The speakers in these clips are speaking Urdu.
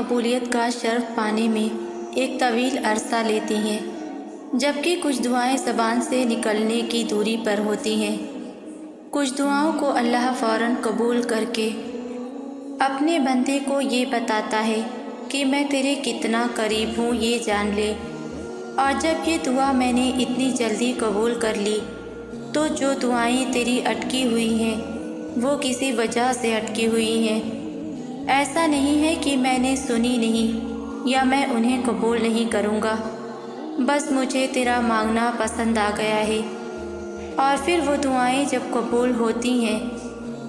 قبولیت کا شرف پانے میں ایک طویل عرصہ لیتی ہیں، جبکہ کچھ دعائیں زبان سے نکلنے کی دوری پر ہوتی ہیں۔ کچھ دعاؤں کو اللہ فوراً قبول کر کے اپنے بندے کو یہ بتاتا ہے کہ میں تیرے کتنا قریب ہوں یہ جان لے، اور جب یہ دعا میں نے اتنی جلدی قبول کر لی تو جو دعائیں تیری اٹکی ہوئی ہیں وہ کسی وجہ سے اٹکی ہوئی ہیں۔ ایسا نہیں ہے کہ میں نے سنی نہیں یا میں انہیں قبول نہیں کروں گا، بس مجھے تیرا مانگنا پسند آ گیا ہے۔ اور پھر وہ دعائیں جب قبول ہوتی ہیں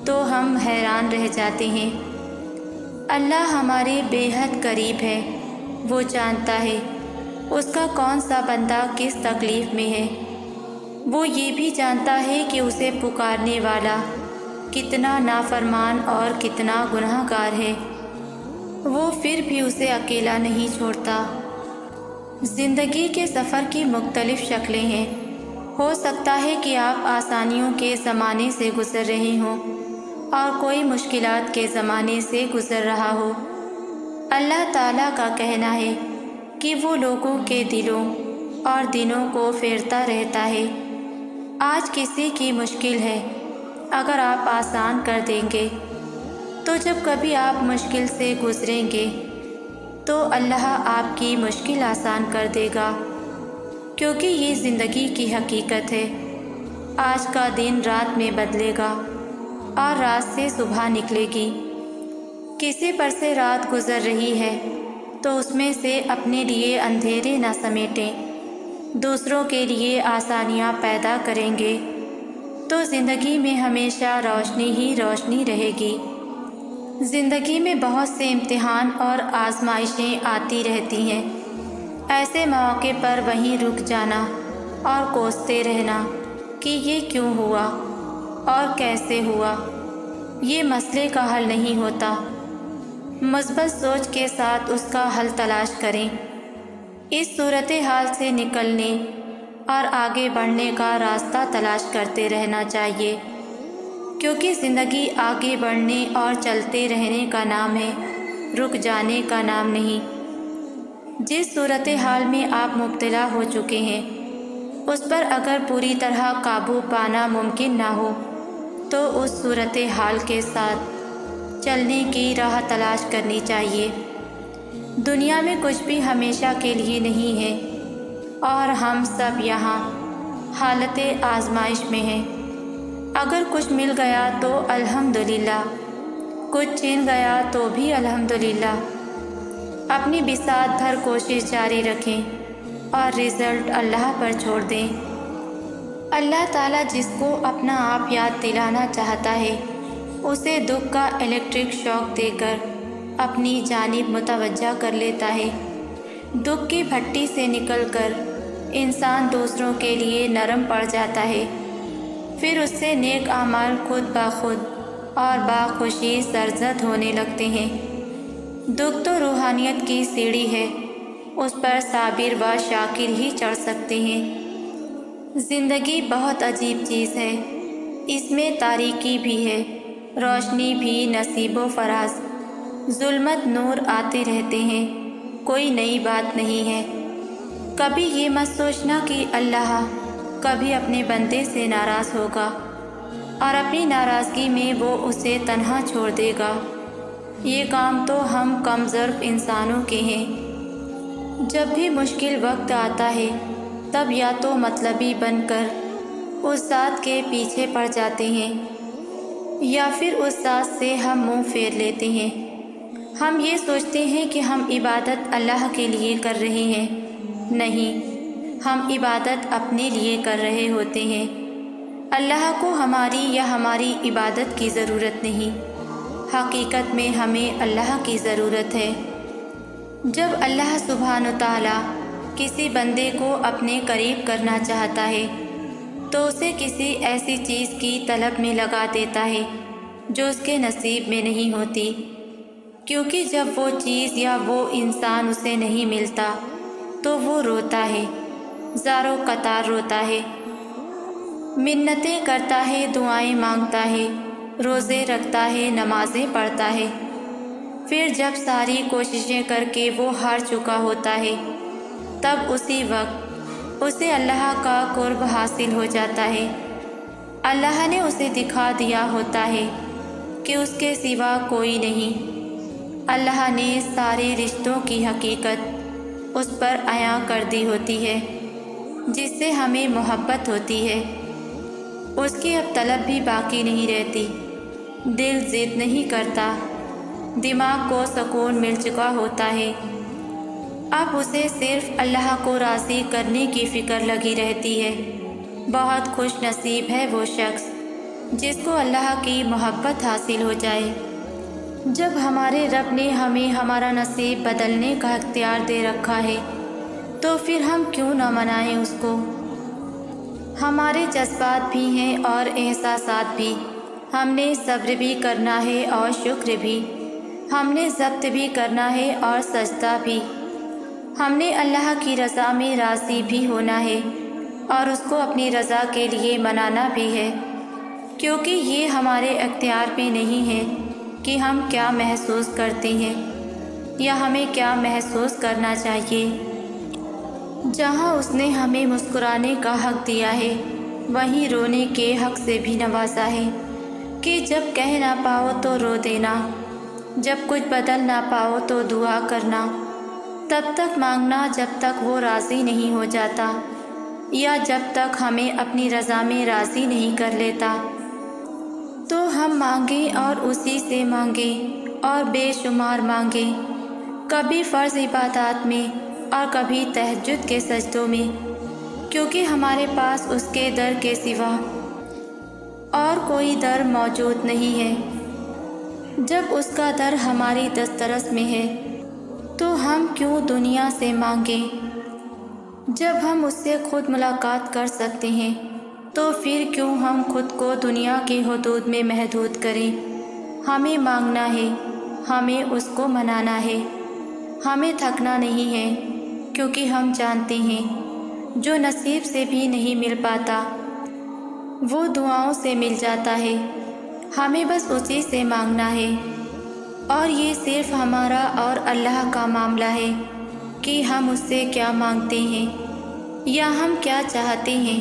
تو ہم حیران رہ جاتے ہیں۔ اللہ ہمارے بے حد قریب ہے، وہ جانتا ہے اس کا کون سا بندہ کس تکلیف میں ہے۔ وہ یہ بھی جانتا ہے کہ اسے پکارنے والا کتنا نافرمان اور کتنا گناہ گار ہے، وہ پھر بھی اسے اکیلا نہیں چھوڑتا۔ زندگی کے سفر کی مختلف شکلیں ہیں۔ ہو سکتا ہے کہ آپ آسانیوں کے زمانے سے گزر رہے ہوں اور کوئی مشکلات کے زمانے سے گزر رہا ہو۔ اللہ تعالیٰ کا کہنا ہے کہ وہ لوگوں کے دلوں اور دنوں کو پھیرتا رہتا ہے۔ آج کسی کی مشکل ہے، اگر آپ آسان کر دیں گے تو جب کبھی آپ مشکل سے گزریں گے تو اللہ آپ کی مشکل آسان کر دے گا، کیونکہ یہ زندگی کی حقیقت ہے۔ آج کا دن رات میں بدلے گا اور رات سے صبح نکلے گی۔ کسی پر سے رات گزر رہی ہے تو اس میں سے اپنے لیے اندھیرے نہ سمیٹیں، دوسروں کے لیے آسانیاں پیدا کریں گے تو زندگی میں ہمیشہ روشنی ہی روشنی رہے گی۔ زندگی میں بہت سے امتحان اور آزمائشیں آتی رہتی ہیں۔ ایسے مواقع پر وہیں رک جانا اور کوستے رہنا کہ یہ کیوں ہوا اور کیسے ہوا، یہ مسئلے کا حل نہیں ہوتا۔ مثبت سوچ کے ساتھ اس کا حل تلاش کریں۔ اس صورتحال سے نکلنے اور آگے بڑھنے کا راستہ تلاش کرتے رہنا چاہیے، کیونکہ زندگی آگے بڑھنے اور چلتے رہنے کا نام ہے، رک جانے کا نام نہیں۔ جس صورتحال میں آپ مبتلا ہو چکے ہیں اس پر اگر پوری طرح قابو پانا ممکن نہ ہو تو اس صورتحال کے ساتھ چلنے کی راہ تلاش کرنی چاہیے۔ دنیا میں کچھ بھی ہمیشہ کے لیے نہیں ہے اور ہم سب یہاں حالت آزمائش میں ہیں۔ اگر کچھ مل گیا تو الحمدللہ، کچھ چھین گیا تو بھی الحمدللہ۔ اپنی بساط بھر کوشش جاری رکھیں اور رزلٹ اللہ پر چھوڑ دیں۔ اللہ تعالیٰ جس کو اپنا آپ یاد دلانا چاہتا ہے اسے دکھ کا الیکٹرک شاک دے کر اپنی جانب متوجہ کر لیتا ہے۔ دکھ کی بھٹی سے نکل کر انسان دوسروں کے لیے نرم پڑ جاتا ہے، پھر اس سے نیک اعمال خود بخود اور باخوشی سرزد ہونے لگتے ہیں۔ دکھ تو روحانیت کی سیڑھی ہے، اس پر صابر و شاکر ہی چڑھ سکتے ہیں۔ زندگی بہت عجیب چیز ہے، اس میں تاریکی بھی ہے، روشنی بھی، نصیب و فراز، ظلمت نور آتے رہتے ہیں، کوئی نئی بات نہیں ہے۔ کبھی یہ مت سوچنا کہ اللہ کبھی اپنے بندے سے ناراض ہوگا اور اپنی ناراضگی میں وہ اسے تنہا چھوڑ دے گا۔ یہ کام تو ہم کم ظرف انسانوں کے ہیں۔ جب بھی مشکل وقت آتا ہے تب یا تو مطلبی بن کر اس ذات کے پیچھے پڑ جاتے ہیں یا پھر اس ذات سے ہم منہ پھیر لیتے ہیں۔ ہم یہ سوچتے ہیں کہ ہم عبادت اللہ کے لیے کر رہے ہیں، نہیں، ہم عبادت اپنے لیے کر رہے ہوتے ہیں۔ اللہ کو ہماری یا ہماری عبادت کی ضرورت نہیں، حقیقت میں ہمیں اللہ کی ضرورت ہے۔ جب اللہ سبحانہ تعالیٰ کسی بندے کو اپنے قریب کرنا چاہتا ہے تو اسے کسی ایسی چیز کی طلب میں لگا دیتا ہے جو اس کے نصیب میں نہیں ہوتی، کیونکہ جب وہ چیز یا وہ انسان اسے نہیں ملتا تو وہ روتا ہے، زاروں قطار روتا ہے، منتیں کرتا ہے، دعائیں مانگتا ہے، روزے رکھتا ہے، نمازیں پڑھتا ہے، پھر جب ساری کوششیں کر کے وہ ہار چکا ہوتا ہے تب اسی وقت اسے اللہ کا قرب حاصل ہو جاتا ہے۔ اللہ نے اسے دکھا دیا ہوتا ہے کہ اس کے سوا کوئی نہیں۔ اللہ نے سارے رشتوں کی حقیقت اس پر عیاں کر دی ہوتی ہے جس سے ہمیں محبت ہوتی ہے۔ اس کی اب طلب بھی باقی نہیں رہتی، دل ضد نہیں کرتا، دماغ کو سکون مل چکا ہوتا ہے۔ اب اسے صرف اللہ کو راضی کرنے کی فکر لگی رہتی ہے۔ بہت خوش نصیب ہے وہ شخص جس کو اللہ کی محبت حاصل ہو جائے۔ جب ہمارے رب نے ہمیں ہمارا نصیب بدلنے کا اختیار دے رکھا ہے تو پھر ہم کیوں نہ منائیں اس کو۔ ہمارے جذبات بھی ہیں اور احساسات بھی، ہم نے صبر بھی کرنا ہے اور شکر بھی، ہم نے ضبط بھی کرنا ہے اور سجدہ بھی، ہم نے اللہ کی رضا میں راضی بھی ہونا ہے اور اس کو اپنی رضا کے لیے منانا بھی ہے، کیونکہ یہ ہمارے اختیار میں نہیں ہے کہ ہم کیا محسوس کرتے ہیں یا ہمیں کیا محسوس کرنا چاہیے۔ جہاں اس نے ہمیں مسکرانے کا حق دیا ہے وہیں رونے کے حق سے بھی نوازا ہے کہ جب کہہ نہ پاؤ تو رو دینا، جب کچھ بدل نہ پاؤ تو دعا کرنا، تب تک مانگنا جب تک وہ راضی نہیں ہو جاتا یا جب تک ہمیں اپنی رضا میں راضی نہیں کر لیتا۔ تو ہم مانگیں اور اسی سے مانگیں اور بے شمار مانگیں، کبھی فرض عبادات میں اور کبھی تہجد کے سجدوں میں، کیونکہ ہمارے پاس اس کے در کے سوا اور کوئی در موجود نہیں ہے۔ جب اس کا در ہماری دسترس میں ہے تو ہم کیوں دنیا سے مانگیں؟ جب ہم اس سے خود ملاقات کر سکتے ہیں تو پھر کیوں ہم خود کو دنیا کی حدود میں محدود کریں؟ ہمیں مانگنا ہے، ہمیں اس کو منانا ہے، ہمیں تھکنا نہیں ہے، کیونکہ ہم جانتے ہیں جو نصیب سے بھی نہیں مل پاتا وہ دعاؤں سے مل جاتا ہے۔ ہمیں بس اسی سے مانگنا ہے، اور یہ صرف ہمارا اور اللہ کا معاملہ ہے کہ ہم اس سے کیا مانگتے ہیں یا ہم کیا چاہتے ہیں۔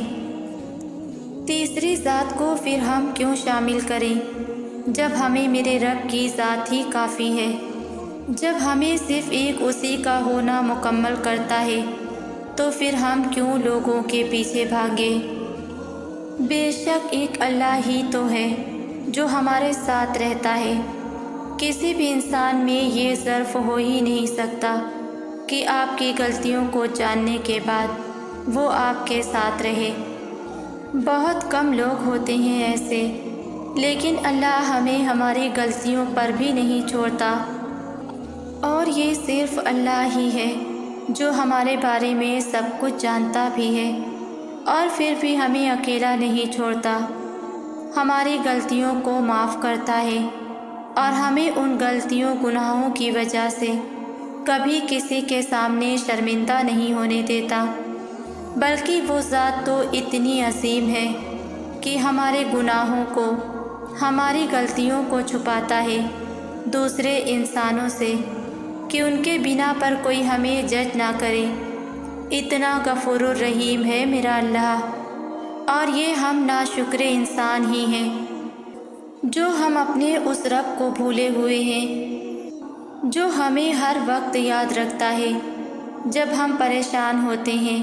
تیسری ذات کو پھر ہم کیوں شامل کریں جب ہمیں میرے رب کی ذات ہی کافی ہے، جب ہمیں صرف ایک اسی کا ہونا مکمل کرتا ہے تو پھر ہم کیوں لوگوں کے پیچھے بھاگیں؟ بے شک ایک اللہ ہی تو ہے جو ہمارے ساتھ رہتا ہے۔ کسی بھی انسان میں یہ ظرف ہو ہی نہیں سکتا کہ آپ کی غلطیوں کو جاننے کے بعد وہ آپ کے ساتھ رہے۔ بہت کم لوگ ہوتے ہیں ایسے، لیکن اللہ ہمیں ہماری غلطیوں پر بھی نہیں چھوڑتا، اور یہ صرف اللہ ہی ہے جو ہمارے بارے میں سب کچھ جانتا بھی ہے اور پھر بھی ہمیں اکیلا نہیں چھوڑتا، ہماری غلطیوں کو معاف کرتا ہے اور ہمیں ان غلطیوں گناہوں کی وجہ سے کبھی کسی کے سامنے شرمندہ نہیں ہونے دیتا، بلکہ وہ ذات تو اتنی عظیم ہے کہ ہمارے گناہوں کو، ہماری غلطیوں کو چھپاتا ہے دوسرے انسانوں سے کہ ان کے بنا پر کوئی ہمیں جج نہ کرے۔ اتنا غفور الرحیم ہے میرا اللہ، اور یہ ہم ناشکر انسان ہی ہیں جو ہم اپنے اس رب کو بھولے ہوئے ہیں جو ہمیں ہر وقت یاد رکھتا ہے۔ جب ہم پریشان ہوتے ہیں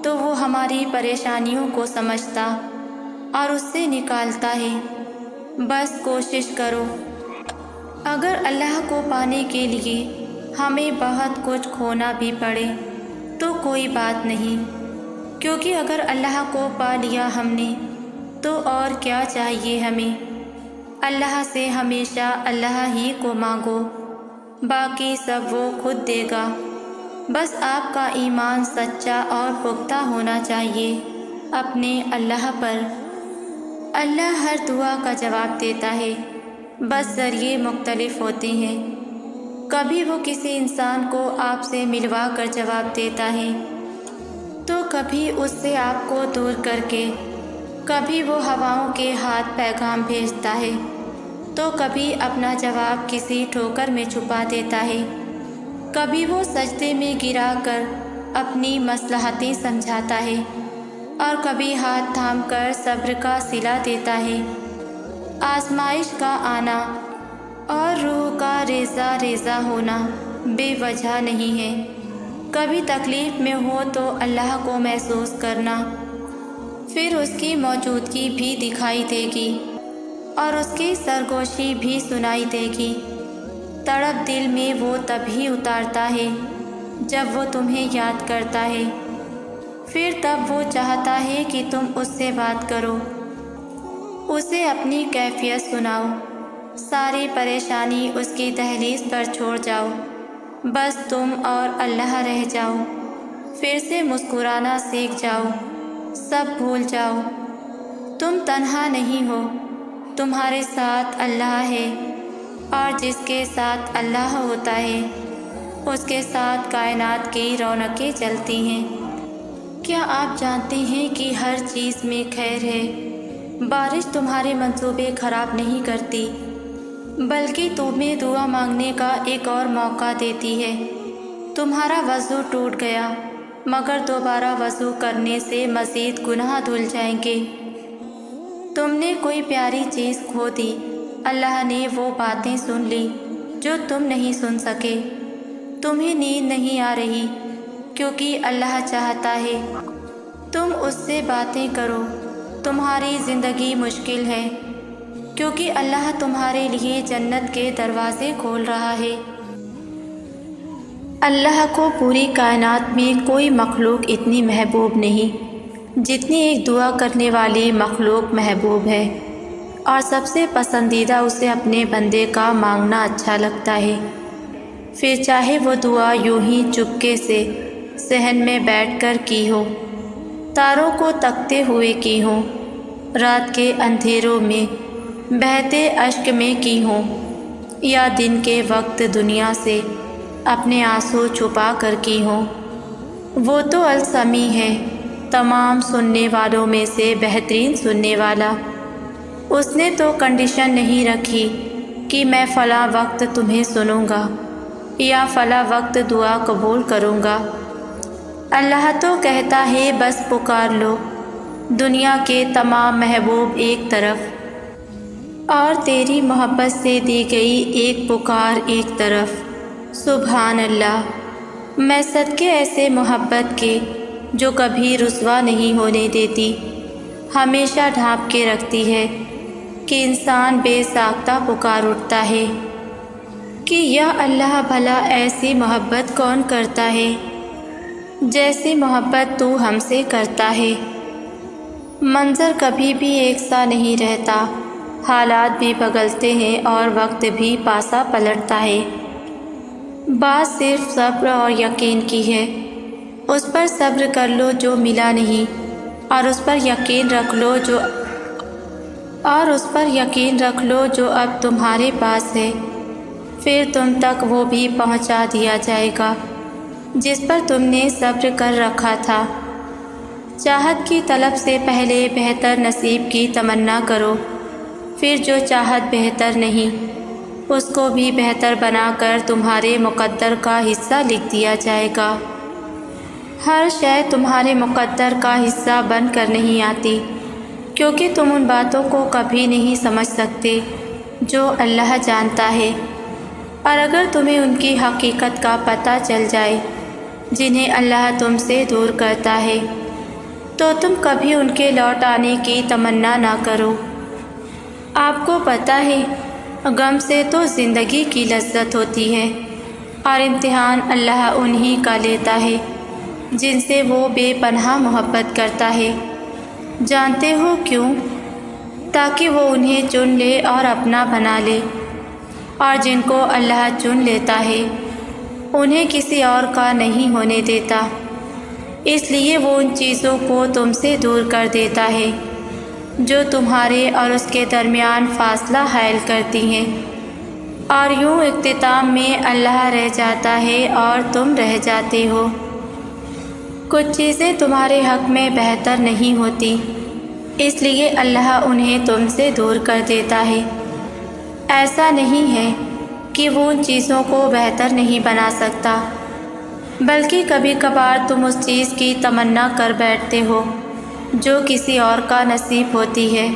تو وہ ہماری پریشانیوں کو سمجھتا اور اس سے نکالتا ہے۔ بس کوشش کرو، اگر اللہ کو پانے کے لیے ہمیں بہت کچھ کھونا بھی پڑے تو کوئی بات نہیں، کیونکہ اگر اللہ کو پا لیا ہم نے تو اور کیا چاہیے ہمیں۔ اللہ سے ہمیشہ اللہ ہی کو مانگو، باقی سب وہ خود دے گا۔ بس آپ کا ایمان سچا اور پختہ ہونا چاہیے اپنے اللہ پر۔ اللہ ہر دعا کا جواب دیتا ہے، بس ذریعے مختلف ہوتے ہیں۔ کبھی وہ کسی انسان کو آپ سے ملوا کر جواب دیتا ہے تو کبھی اس سے آپ کو دور کر کے، کبھی وہ ہواؤں کے ہاتھ پیغام بھیجتا ہے تو کبھی اپنا جواب کسی ٹھوکر میں چھپا دیتا ہے، کبھی وہ سجدے میں گرا کر اپنی مصلحتیں سمجھاتا ہے اور کبھی ہاتھ تھام کر صبر کا صلہ دیتا ہے۔ آزمائش کا آنا اور روح کا ریزہ ریزہ ہونا بے وجہ نہیں ہے۔ کبھی تکلیف میں ہو تو اللہ کو محسوس کرنا، پھر اس کی موجودگی بھی دکھائی دے گی اور اس کی سرگوشی بھی سنائی دے گی۔ تڑپ دل میں وہ تبھی اتارتا ہے جب وہ تمہیں یاد کرتا ہے، پھر تب وہ چاہتا ہے کہ تم اس سے بات کرو، اسے اپنی کیفیت سناؤ، ساری پریشانی اس کی دہلیز پر چھوڑ جاؤ، بس تم اور اللہ رہ جاؤ، پھر سے مسکرانا سیکھ جاؤ، سب بھول جاؤ۔ تم تنہا نہیں ہو، تمہارے ساتھ اللہ ہے، اور جس کے ساتھ اللہ ہوتا ہے اس کے ساتھ کائنات کی رونقیں چلتی ہیں۔ کیا آپ جانتے ہیں کہ ہر چیز میں خیر ہے؟ بارش تمہارے منصوبے خراب نہیں کرتی، بلکہ تمہیں دعا مانگنے کا ایک اور موقع دیتی ہے۔ تمہارا وضو ٹوٹ گیا، مگر دوبارہ وضو کرنے سے مزید گناہ دھل جائیں گے۔ تم نے کوئی پیاری چیز کھو دی، اللہ نے وہ باتیں سن لی جو تم نہیں سن سکے۔ تمہیں نیند نہیں آ رہی کیونکہ اللہ چاہتا ہے تم اس سے باتیں کرو۔ تمہاری زندگی مشکل ہے کیونکہ اللہ تمہارے لیے جنت کے دروازے کھول رہا ہے۔ اللہ کو پوری کائنات میں کوئی مخلوق اتنی محبوب نہیں جتنی ایک دعا کرنے والی مخلوق محبوب ہے، اور سب سے پسندیدہ اسے اپنے بندے کا مانگنا اچھا لگتا ہے، پھر چاہے وہ دعا یوں ہی چپکے سے صحن میں بیٹھ کر کی ہو، تاروں کو تکتے ہوئے کی ہو، رات کے اندھیروں میں بہتے اشک میں کی ہو، یا دن کے وقت دنیا سے اپنے آنسو چھپا کر کی ہو۔ وہ تو السمیع ہے، تمام سننے والوں میں سے بہترین سننے والا۔ اس نے تو کنڈیشن نہیں رکھی کہ میں فلاں وقت تمہیں سنوں گا یا فلاں وقت دعا قبول کروں گا۔ اللہ تو کہتا ہے بس پکار لو، دنیا کے تمام محبوب ایک طرف اور تیری محبت سے دی گئی ایک پکار ایک طرف۔ سبحان اللہ، میں صدقے ایسے محبت کے جو کبھی رسوا نہیں ہونے دیتی، ہمیشہ ڈھانپ کے رکھتی ہے کہ انسان بے ساختہ پکار اٹھتا ہے کہ یا اللہ بھلا ایسی محبت کون کرتا ہے جیسی محبت تو ہم سے کرتا ہے۔ منظر کبھی بھی ایک سا نہیں رہتا، حالات بھی بدلتے ہیں اور وقت بھی پاسا پلٹتا ہے۔ بات صرف صبر اور یقین کی ہے۔ اس پر صبر کر لو جو ملا نہیں، اور اس پر یقین رکھ لو جو اب تمہارے پاس ہے، پھر تم تک وہ بھی پہنچا دیا جائے گا جس پر تم نے صبر کر رکھا تھا۔ چاہت کی طلب سے پہلے بہتر نصیب کی تمنا کرو، پھر جو چاہت بہتر نہیں اس کو بھی بہتر بنا کر تمہارے مقدر کا حصہ لکھ دیا جائے گا۔ ہر شے تمہارے مقدر کا حصہ بن کر نہیں آتی، کیونکہ تم ان باتوں کو کبھی نہیں سمجھ سکتے جو اللہ جانتا ہے، اور اگر تمہیں ان کی حقیقت کا پتہ چل جائے جنہیں اللہ تم سے دور کرتا ہے تو تم کبھی ان کے لوٹ آنے کی تمنا نہ کرو۔ آپ کو پتہ ہے غم سے تو زندگی کی لذت ہوتی ہے، اور امتحان اللہ انہی کا لیتا ہے جن سے وہ بے پناہ محبت کرتا ہے۔ جانتے ہو کیوں؟ تاکہ وہ انہیں چن لے اور اپنا بنا لے، اور جن کو اللہ چن لیتا ہے انہیں کسی اور کا نہیں ہونے دیتا، اس لیے وہ ان چیزوں کو تم سے دور کر دیتا ہے جو تمہارے اور اس کے درمیان فاصلہ حائل کرتی ہیں، اور یوں اختتام میں اللہ رہ جاتا ہے اور تم رہ جاتے ہو۔ کچھ چیزیں تمہارے حق میں بہتر نہیں ہوتی، اس لیے اللہ انہیں تم سے دور کر دیتا ہے۔ ایسا نہیں ہے کہ وہ ان چیزوں کو بہتر نہیں بنا سکتا، بلکہ کبھی کبھار تم اس چیز کی تمنا کر بیٹھتے ہو جو کسی اور کا نصیب ہوتی ہے،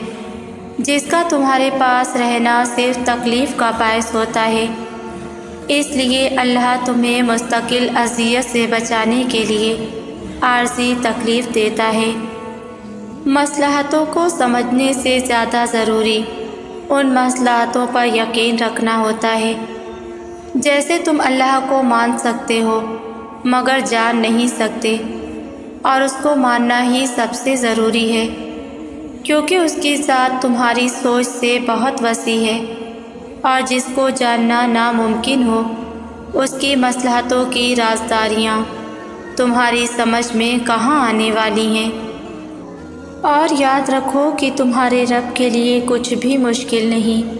جس کا تمہارے پاس رہنا صرف تکلیف کا باعث ہوتا ہے۔ اس لیے اللہ تمہیں مستقل اذیت سے بچانے کے لیے عارضی تکلیف دیتا ہے۔ مصلحتوں کو سمجھنے سے زیادہ ضروری ان مصلحتوں پر یقین رکھنا ہوتا ہے۔ جیسے تم اللہ کو مان سکتے ہو مگر جان نہیں سکتے، اور اس کو ماننا ہی سب سے ضروری ہے، کیونکہ اس کی ذات تمہاری سوچ سے بہت وسیع ہے، اور جس کو جاننا ناممکن ہو اس کی مصلحتوں کی رازداریاں تمہاری سمجھ میں کہاں آنے والی ہیں۔ اور یاد رکھو کہ تمہارے رب کے لیے کچھ بھی مشکل نہیں،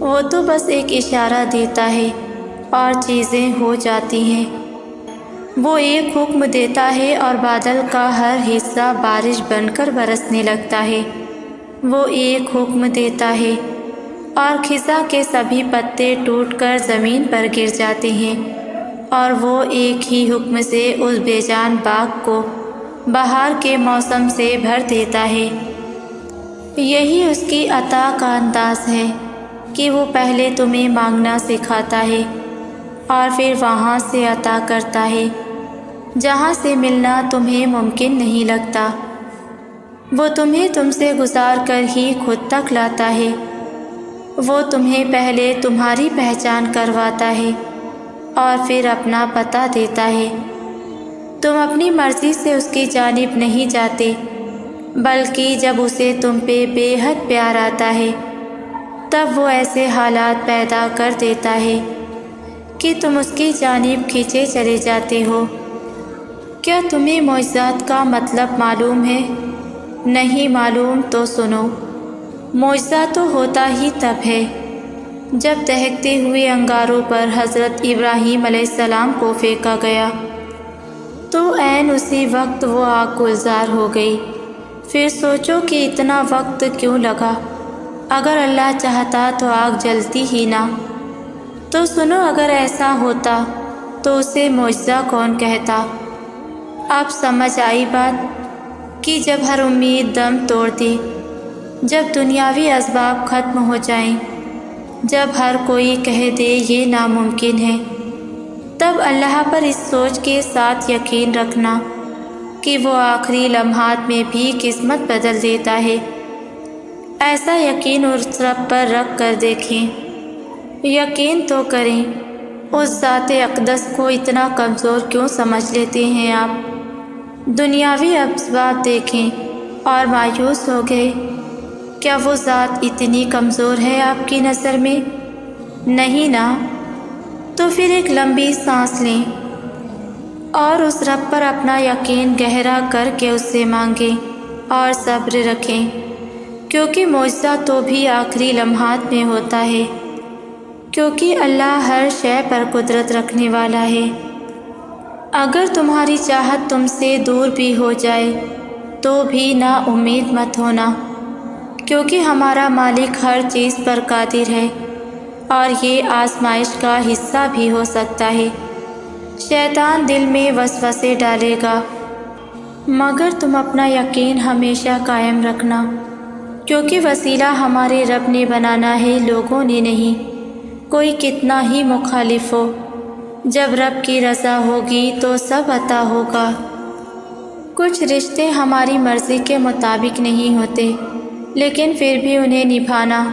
وہ تو بس ایک اشارہ دیتا ہے اور چیزیں ہو جاتی ہیں۔ وہ ایک حکم دیتا ہے اور بادل کا ہر حصہ بارش بن کر برسنے لگتا ہے۔ وہ ایک حکم دیتا ہے اور خزاں کے سبھی پتے ٹوٹ کر زمین پر گر جاتے ہیں، اور وہ ایک ہی حکم سے اس بے جان باغ کو بہار کے موسم سے بھر دیتا ہے۔ یہی اس کی عطا کا انداز ہے کہ وہ پہلے تمہیں مانگنا سکھاتا ہے اور پھر وہاں سے عطا کرتا ہے جہاں سے ملنا تمہیں ممکن نہیں لگتا۔ وہ تمہیں تم سے گزار کر ہی خود تک لاتا ہے۔ وہ تمہیں پہلے تمہاری پہچان کرواتا ہے اور پھر اپنا پتہ دیتا ہے۔ تم اپنی مرضی سے اس کی جانب نہیں جاتے، بلکہ جب اسے تم پہ بے حد پیار آتا ہے تب وہ ایسے حالات پیدا کر دیتا ہے کہ تم اس کی جانب کھینچے چلے جاتے ہو۔ کیا تمہیں معجزات کا مطلب معلوم ہے؟ نہیں معلوم تو سنو۔ معجزہ تو ہوتا ہی تب ہے جب دہکتے ہوئے انگاروں پر حضرت ابراہیم علیہ السلام کو پھینکا گیا تو عین اسی وقت وہ آگ گلزار ہو گئی۔ پھر سوچو کہ اتنا وقت کیوں لگا؟ اگر اللہ چاہتا تو آگ جلتی ہی نہ۔ تو سنو، اگر ایسا ہوتا تو اسے معجزہ کون کہتا؟ اب سمجھ آئی بات کہ جب ہر امید دم توڑ دے، جب دنیاوی اسباب ختم ہو جائیں، جب ہر کوئی کہہ دے یہ ناممکن ہے، تب اللہ پر اس سوچ کے ساتھ یقین رکھنا کہ وہ آخری لمحات میں بھی قسمت بدل دیتا ہے۔ ایسا یقین اس رب پر رکھ کر دیکھیں، یقین تو کریں۔ اس ذات اقدس کو اتنا کمزور کیوں سمجھ لیتے ہیں آپ؟ دنیاوی اسباب دیکھیں اور مایوس ہو گئے۔ کیا وہ ذات اتنی کمزور ہے آپ کی نظر میں؟ نہیں نا۔ تو پھر ایک لمبی سانس لیں اور اس رب پر اپنا یقین گہرا کر کے اس سے مانگیں اور صبر رکھیں، کیونکہ معجزہ تو بھی آخری لمحات میں ہوتا ہے، کیونکہ اللہ ہر شے پر قدرت رکھنے والا ہے۔ اگر تمہاری چاہت تم سے دور بھی ہو جائے تو بھی نا امید مت ہونا، کیونکہ ہمارا مالک ہر چیز پر قادر ہے اور یہ آزمائش کا حصہ بھی ہو سکتا ہے۔ شیطان دل میں وسوسے ڈالے گا، مگر تم اپنا یقین ہمیشہ قائم رکھنا، کیونکہ وسیلہ ہمارے رب نے بنانا ہے، لوگوں نے نہیں۔ کوئی کتنا ہی مخالف ہو، جب رب کی رضا ہوگی تو سب عطا ہوگا۔ کچھ رشتے ہماری مرضی کے مطابق نہیں ہوتے، لیکن پھر بھی انہیں نبھانا،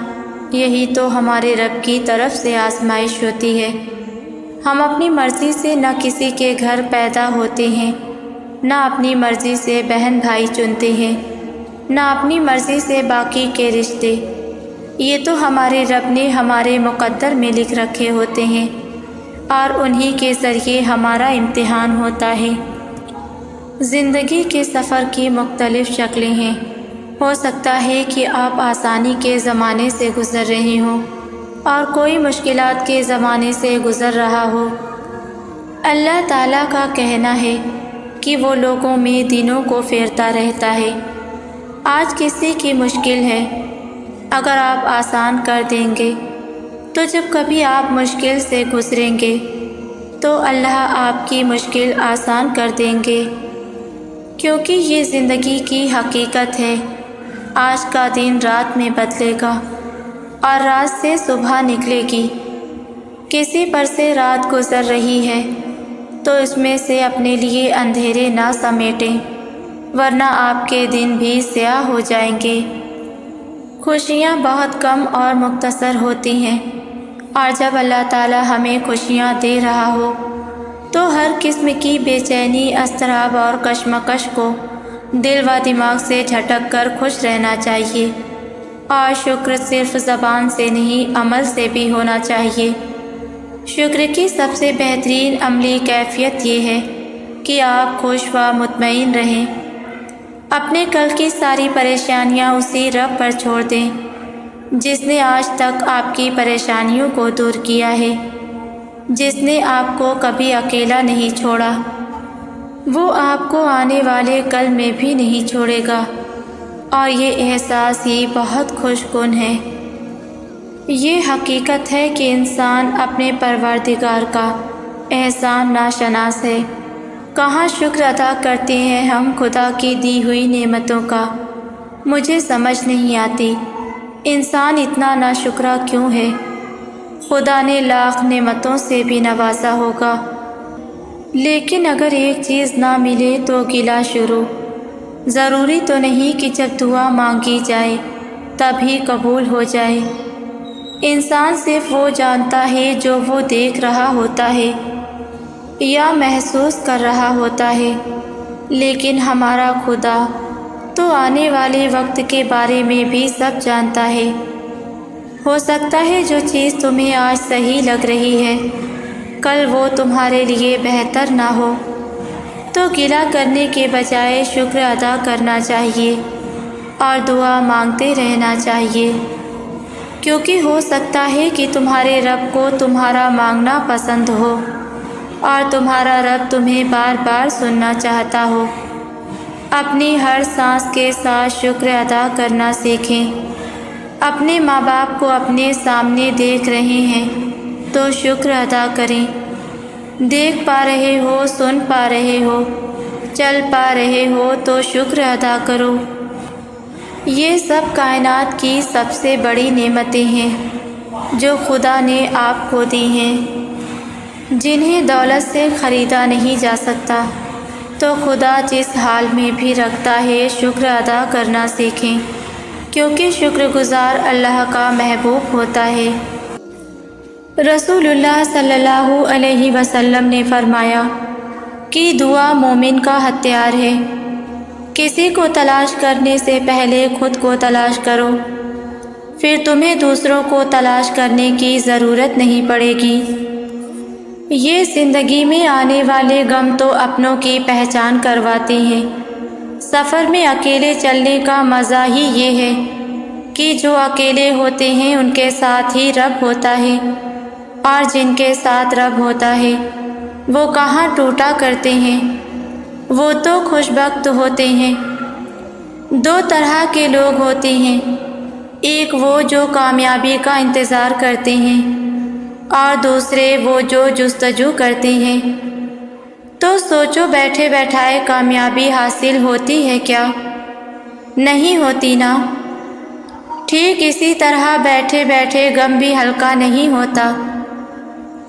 یہی تو ہمارے رب کی طرف سے آزمائش ہوتی ہے۔ ہم اپنی مرضی سے نہ کسی کے گھر پیدا ہوتے ہیں، نہ اپنی مرضی سے بہن بھائی چنتے ہیں، نہ اپنی مرضی سے باقی کے رشتے۔ یہ تو ہمارے رب نے ہمارے مقدر میں لکھ رکھے ہوتے ہیں، اور انہی کے ذریعے ہمارا امتحان ہوتا ہے۔ زندگی کے سفر کی مختلف شکلیں ہیں۔ ہو سکتا ہے کہ آپ آسانی کے زمانے سے گزر رہے ہوں اور کوئی مشکلات کے زمانے سے گزر رہا ہو۔ اللہ تعالیٰ کا کہنا ہے کہ وہ لوگوں میں دنوں کو پھیرتا رہتا ہے۔ آج کسی کی مشکل ہے، اگر آپ آسان کر دیں گے تو جب کبھی آپ مشکل سے گزریں گے تو اللہ آپ کی مشکل آسان کر دیں گے، کیونکہ یہ زندگی کی حقیقت ہے۔ آج کا دن رات میں بدلے گا اور رات سے صبح نکلے گی۔ کسی پر سے رات گزر رہی ہے تو اس میں سے اپنے لیے اندھیرے نہ سمیٹیں، ورنہ آپ کے دن بھی سیاہ ہو جائیں گے۔ خوشیاں بہت کم اور مختصر ہوتی ہیں، اور جب اللہ تعالی ہمیں خوشیاں دے رہا ہو تو ہر قسم کی بے چینی، اضطراب اور کشمکش کو دل و دماغ سے جھٹک کر خوش رہنا چاہیے، اور شکر صرف زبان سے نہیں، عمل سے بھی ہونا چاہیے۔ شکر کی سب سے بہترین عملی کیفیت یہ ہے کہ آپ خوش و مطمئن رہیں۔ اپنے کل کی ساری پریشانیاں اسی رب پر چھوڑ دیں جس نے آج تک آپ کی پریشانیوں کو دور کیا ہے، جس نے آپ کو کبھی اکیلا نہیں چھوڑا، وہ آپ کو آنے والے کل میں بھی نہیں چھوڑے گا، اور یہ احساس ہی بہت خوش کن ہے۔ یہ حقیقت ہے کہ انسان اپنے پروردگار کا احسان ناشناس ہے۔ کہاں شکر ادا کرتے ہیں ہم خدا کی دی ہوئی نعمتوں کا، مجھے سمجھ نہیں آتی انسان اتنا ناشکرا کیوں ہے۔ خدا نے لاکھ نعمتوں سے بھی نوازا ہوگا، لیکن اگر ایک چیز نہ ملے تو گلہ شروع۔ ضروری تو نہیں کہ جب دعا مانگی جائے تبھی قبول ہو جائے۔ انسان صرف وہ جانتا ہے جو وہ دیکھ رہا ہوتا ہے یا محسوس کر رہا ہوتا ہے، لیکن ہمارا خدا تو آنے والے وقت کے بارے میں بھی سب جانتا ہے۔ ہو سکتا ہے جو چیز تمہیں آج صحیح لگ رہی ہے کل وہ تمہارے لیے بہتر نہ ہو، تو گلہ کرنے کے بجائے شکر ادا کرنا چاہیے اور دعا مانگتے رہنا چاہیے، کیونکہ ہو سکتا ہے کہ تمہارے رب کو تمہارا مانگنا پسند ہو اور تمہارا رب تمہیں بار بار سننا چاہتا ہو۔ اپنی ہر سانس کے ساتھ شکر ادا کرنا سیکھیں۔ اپنے ماں باپ کو اپنے سامنے دیکھ رہے ہیں تو شکر ادا کریں۔ دیکھ پا رہے ہو، سن پا رہے ہو، چل پا رہے ہو تو شکر ادا کرو۔ یہ سب کائنات کی سب سے بڑی نعمتیں ہیں جو خدا نے آپ کو دی ہیں، جنہیں دولت سے خریدا نہیں جا سکتا۔ تو خدا جس حال میں بھی رکھتا ہے شکر ادا کرنا سیکھیں، کیونکہ شکر گزار اللہ کا محبوب ہوتا ہے۔ رسول اللہ صلی اللہ علیہ وسلم نے فرمایا کہ دعا مومن کا ہتھیار ہے۔ کسی کو تلاش کرنے سے پہلے خود کو تلاش کرو، پھر تمہیں دوسروں کو تلاش کرنے کی ضرورت نہیں پڑے گی۔ یہ زندگی میں آنے والے غم تو اپنوں کی پہچان کرواتے ہیں۔ سفر میں اکیلے چلنے کا مزہ ہی یہ ہے کہ جو اکیلے ہوتے ہیں ان کے ساتھ ہی رب ہوتا ہے، اور جن کے ساتھ رب ہوتا ہے وہ کہاں ٹوٹا کرتے ہیں، وہ تو خوش بخت ہوتے ہیں۔ دو طرح کے لوگ ہوتے ہیں، ایک وہ جو کامیابی کا انتظار کرتے ہیں اور دوسرے وہ جو جستجو کرتے ہیں۔ تو سوچو بیٹھے بیٹھائے کامیابی حاصل ہوتی ہے کیا؟ نہیں ہوتی نا۔ ٹھیک اسی طرح بیٹھے بیٹھے غم بھی ہلکا نہیں ہوتا،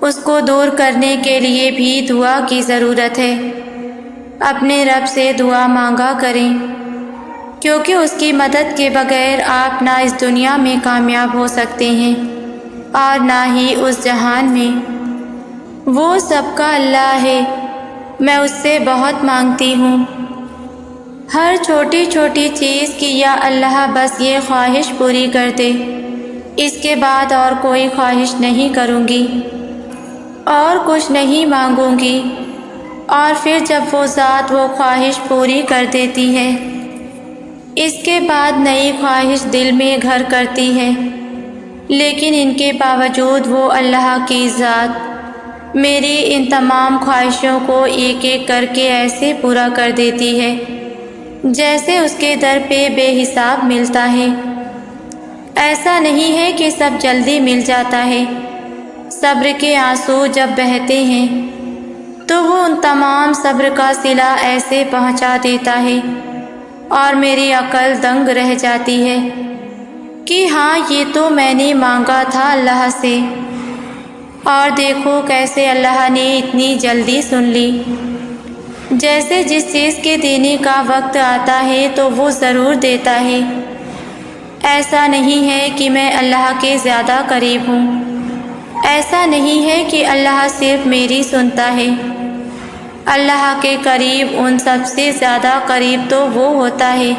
اس کو دور کرنے کے لیے بھی دعا کی ضرورت ہے۔ اپنے رب سے دعا مانگا کریں، کیونکہ اس کی مدد کے بغیر آپ نہ اس دنیا میں کامیاب ہو سکتے ہیں اور نہ ہی اس جہان میں۔ وہ سب کا اللہ ہے، میں اس سے بہت مانگتی ہوں ہر چھوٹی چھوٹی چیز کی، یا اللہ بس یہ خواہش پوری کر دے، اس کے بعد اور کوئی خواہش نہیں کروں گی اور کچھ نہیں مانگوں گی۔ اور پھر جب وہ ذات وہ خواہش پوری کر دیتی ہے، اس کے بعد نئی خواہش دل میں گھر کرتی ہے، لیکن ان کے باوجود وہ اللہ کی ذات میری ان تمام خواہشوں کو ایک ایک کر کے ایسے پورا کر دیتی ہے جیسے اس کے در پہ بے حساب ملتا ہے۔ ایسا نہیں ہے کہ سب جلدی مل جاتا ہے۔ صبر کے آنسو جب بہتے ہیں تو وہ ان تمام صبر کا صلہ ایسے پہنچا دیتا ہے اور میری عقل دنگ رہ جاتی ہے کہ ہاں یہ تو میں نے مانگا تھا اللہ سے، اور دیکھو کیسے اللہ نے اتنی جلدی سن لی۔ جیسے جس چیز کے دینے کا وقت آتا ہے تو وہ ضرور دیتا ہے۔ ایسا نہیں ہے کہ میں اللہ کے زیادہ قریب ہوں، ایسا نہیں ہے کہ اللہ صرف میری سنتا ہے۔ اللہ کے قریب ان سب سے زیادہ قریب تو وہ ہوتا ہے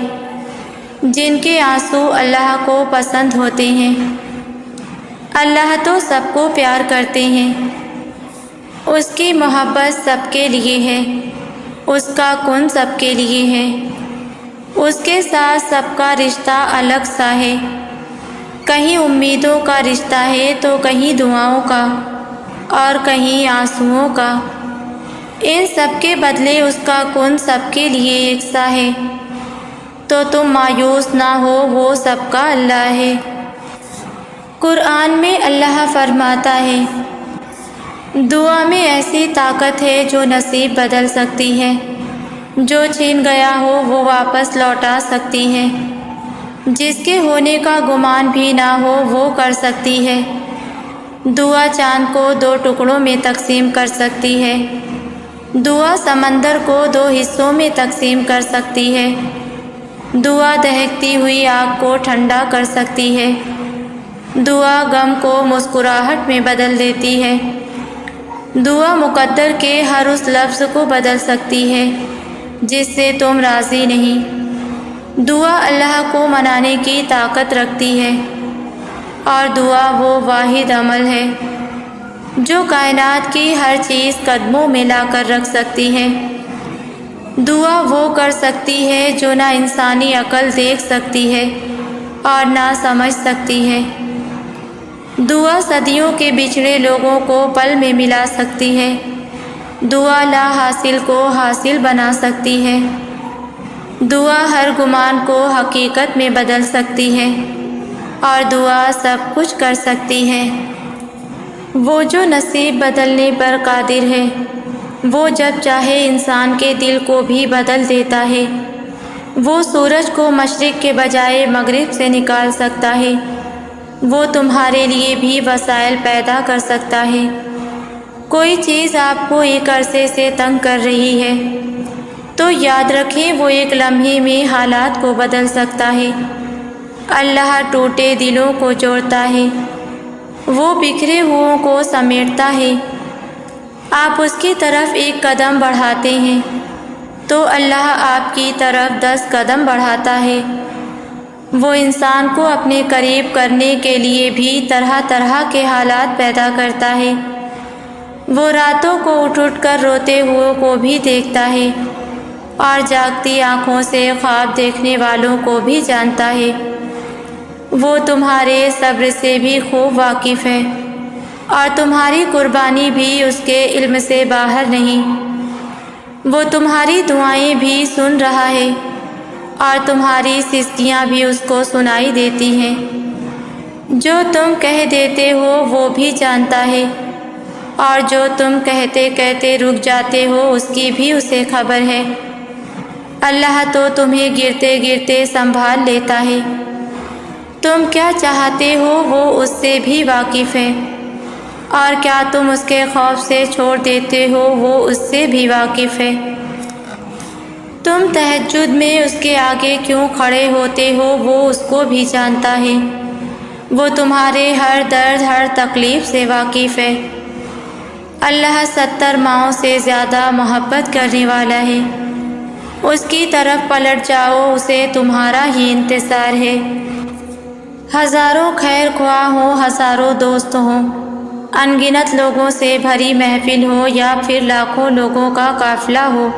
جن کے آنسو اللہ کو پسند ہوتے ہیں۔ اللہ تو سب کو پیار کرتے ہیں، اس کی محبت سب کے لیے ہے، اس کا کن سب کے لیے ہے، اس کے ساتھ سب کا رشتہ الگ سا ہے، کہیں امیدوں کا رشتہ ہے تو کہیں دعاؤں کا اور کہیں آنسوؤں کا۔ ان سب کے بدلے اس کا کن سب کے لیے یکساں ہے، تو تم مایوس نہ ہو، وہ سب کا اللہ ہے۔ قرآن میں اللہ فرماتا ہے، دعا میں ایسی طاقت ہے جو نصیب بدل سکتی ہے، جو چھین گیا ہو وہ واپس لوٹا سکتی ہے، جس کے ہونے کا گمان بھی نہ ہو وہ کر سکتی ہے۔ دعا چاند کو 2 ٹکڑوں میں تقسیم کر سکتی ہے، دعا سمندر کو 2 حصوں میں تقسیم کر سکتی ہے، دعا دہکتی ہوئی آگ کو ٹھنڈا کر سکتی ہے، دعا غم کو مسکراہٹ میں بدل دیتی ہے، دعا مقدر کے ہر اس لفظ کو بدل سکتی ہے جس سے تم راضی نہیں۔ دعا اللہ کو منانے کی طاقت رکھتی ہے، اور دعا وہ واحد عمل ہے جو کائنات کی ہر چیز قدموں میں لا کر رکھ سکتی ہے۔ دعا وہ کر سکتی ہے جو نہ انسانی عقل دیکھ سکتی ہے اور نہ سمجھ سکتی ہے۔ دعا صدیوں کے بچھڑے لوگوں کو پل میں ملا سکتی ہے، دعا لا حاصل کو حاصل بنا سکتی ہے، دعا ہر گمان کو حقیقت میں بدل سکتی ہے، اور دعا سب کچھ کر سکتی ہے۔ وہ جو نصیب بدلنے پر قادر ہے، وہ جب چاہے انسان کے دل کو بھی بدل دیتا ہے۔ وہ سورج کو مشرق کے بجائے مغرب سے نکال سکتا ہے، وہ تمہارے لیے بھی وسائل پیدا کر سکتا ہے۔ کوئی چیز آپ کو ایک عرصے سے تنگ کر رہی ہے تو یاد رکھیں وہ ایک لمحے میں حالات کو بدل سکتا ہے۔ اللہ ٹوٹے دلوں کو جوڑتا ہے، وہ بکھرے ہوئوں کو سمیٹتا ہے۔ آپ اس کی طرف ایک قدم بڑھاتے ہیں تو اللہ آپ کی طرف 10 قدم بڑھاتا ہے۔ وہ انسان کو اپنے قریب کرنے کے لیے بھی طرح طرح کے حالات پیدا کرتا ہے۔ وہ راتوں کو اٹھ اٹھ کر روتے ہوئے کو بھی دیکھتا ہے، اور جاگتی آنکھوں سے خواب دیکھنے والوں کو بھی جانتا ہے۔ وہ تمہارے صبر سے بھی خوب واقف ہے، اور تمہاری قربانی بھی اس کے علم سے باہر نہیں۔ وہ تمہاری دعائیں بھی سن رہا ہے، اور تمہاری سستیاں بھی اس کو سنائی دیتی ہیں۔ جو تم کہہ دیتے ہو وہ بھی جانتا ہے، اور جو تم کہتے کہتے رک جاتے ہو اس کی بھی اسے خبر ہے۔ اللہ تو تمہیں گرتے گرتے سنبھال لیتا ہے، تم کیا چاہتے ہو وہ اس سے بھی واقف ہے، اور کیا تم اس کے خوف سے چھوڑ دیتے ہو وہ اس سے بھی واقف ہے۔ تم تہجد میں اس کے آگے کیوں کھڑے ہوتے ہو وہ اس کو بھی جانتا ہے۔ وہ تمہارے ہر درد ہر تکلیف سے واقف ہے۔ اللہ 70 ماؤں سے زیادہ محبت کرنے والا ہے، اس کی طرف پلٹ جاؤ، اسے تمہارا ہی انتظار ہے۔ ہزاروں خیر خواہ ہوں، ہزاروں دوست ہوں، ان گنت لوگوں سے بھری محفل ہو یا پھر لاکھوں لوگوں کا قافلہ ہو،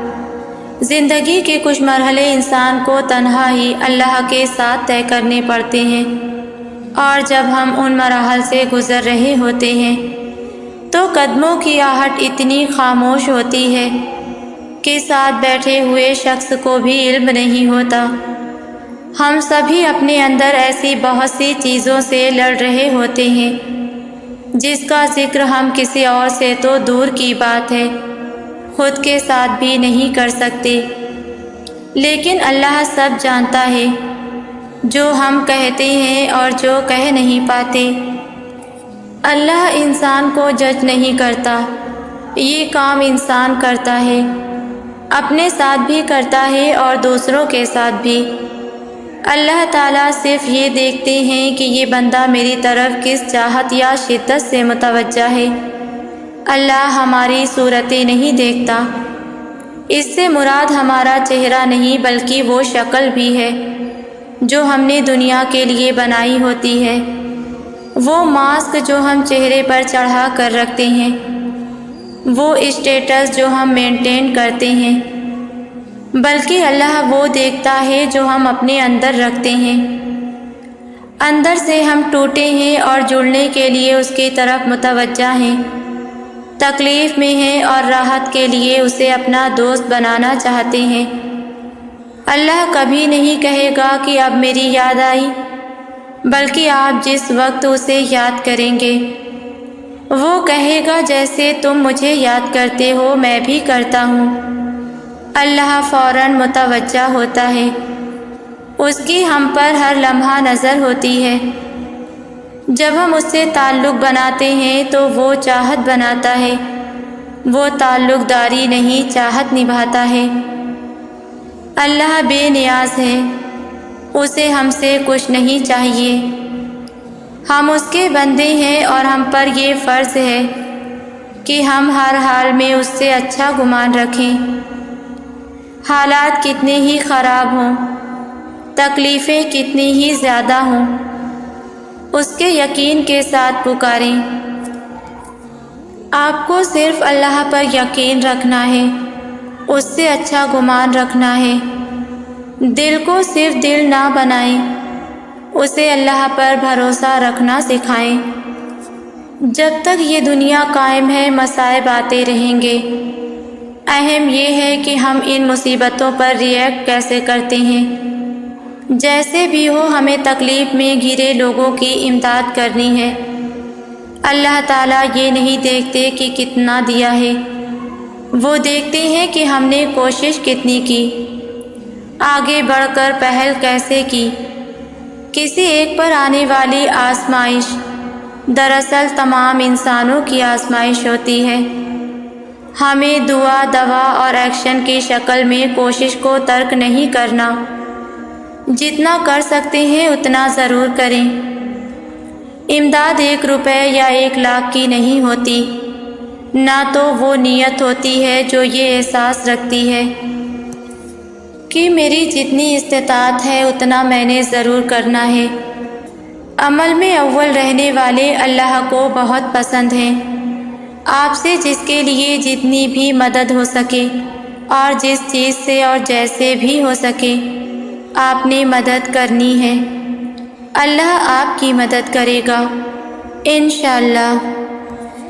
زندگی کے کچھ مرحلے انسان کو تنہا ہی اللہ کے ساتھ طے کرنے پڑتے ہیں، اور جب ہم ان مراحل سے گزر رہے ہوتے ہیں تو قدموں کی آہٹ اتنی خاموش ہوتی ہے کہ ساتھ بیٹھے ہوئے شخص کو بھی علم نہیں ہوتا۔ ہم سبھی اپنے اندر ایسی بہت سی چیزوں سے لڑ رہے ہوتے ہیں جس کا ذکر ہم کسی اور سے تو دور کی بات ہے خود کے ساتھ بھی نہیں کر سکتے، لیکن اللہ سب جانتا ہے، جو ہم کہتے ہیں اور جو کہہ نہیں پاتے۔ اللہ انسان کو جج نہیں کرتا، یہ کام انسان کرتا ہے، اپنے ساتھ بھی کرتا ہے اور دوسروں کے ساتھ بھی۔ اللہ تعالیٰ صرف یہ دیکھتے ہیں کہ یہ بندہ میری طرف کس چاہت یا شدت سے متوجہ ہے۔ اللہ ہماری صورتیں نہیں دیکھتا، اس سے مراد ہمارا چہرہ نہیں بلکہ وہ شکل بھی ہے جو ہم نے دنیا کے لیے بنائی ہوتی ہے، وہ ماسک جو ہم چہرے پر چڑھا کر رکھتے ہیں، وہ اسٹیٹس جو ہم مینٹین کرتے ہیں، بلکہ اللہ وہ دیکھتا ہے جو ہم اپنے اندر رکھتے ہیں۔ اندر سے ہم ٹوٹے ہیں اور جڑنے کے لیے اس کی طرف متوجہ ہیں، تکلیف میں ہیں اور راحت کے لیے اسے اپنا دوست بنانا چاہتے ہیں۔ اللہ کبھی نہیں کہے گا کہ اب میری یاد آئی، بلکہ آپ جس وقت اسے یاد کریں گے وہ کہے گا جیسے تم مجھے یاد کرتے ہو میں بھی کرتا ہوں۔ اللہ فوراً متوجہ ہوتا ہے، اس کی ہم پر ہر لمحہ نظر ہوتی ہے۔ جب ہم اس سے تعلق بناتے ہیں تو وہ چاہت بناتا ہے، وہ تعلق داری نہیں چاہت نبھاتا ہے۔ اللہ بے نیاز ہے، اسے ہم سے کچھ نہیں چاہیے۔ ہم اس کے بندے ہیں اور ہم پر یہ فرض ہے کہ ہم ہر حال میں اس سے اچھا گمان رکھیں، حالات کتنے ہی خراب ہوں، تکلیفیں کتنی ہی زیادہ ہوں، اس کے یقین کے ساتھ پکاریں۔ آپ کو صرف اللہ پر یقین رکھنا ہے، اس سے اچھا گمان رکھنا ہے۔ دل کو صرف دل نہ بنائیں، اسے اللہ پر بھروسہ رکھنا سکھائیں۔ جب تک یہ دنیا قائم ہے مصائب آتے رہیں گے، اہم یہ ہے کہ ہم ان مصیبتوں پر ریئیکٹ کیسے کرتے ہیں۔ جیسے بھی ہو ہمیں تکلیف میں گھرے لوگوں کی امداد کرنی ہے۔ اللہ تعالیٰ یہ نہیں دیکھتے کہ کتنا دیا ہے، وہ دیکھتے ہیں کہ ہم نے کوشش کتنی کی، آگے بڑھ کر پہل کیسے کی۔ کسی ایک پر آنے والی آزمائش دراصل تمام انسانوں کی آزمائش ہوتی ہے۔ ہمیں دعا، دوا اور ایکشن کی شکل میں کوشش کو ترک نہیں کرنا، جتنا کر سکتے ہیں اتنا ضرور کریں۔ امداد 1 روپے یا 1 لاکھ کی نہیں ہوتی، نہ تو وہ نیت ہوتی ہے جو یہ احساس رکھتی ہے کہ میری جتنی استطاعت ہے اتنا میں نے ضرور کرنا ہے۔ عمل میں اول رہنے والے اللہ کو بہت پسند ہیں۔ آپ سے جس کے لیے جتنی بھی مدد ہو سکے اور جس چیز سے اور جیسے بھی ہو سکے آپ نے مدد کرنی ہے، اللہ آپ کی مدد کرے گا انشاءاللہ۔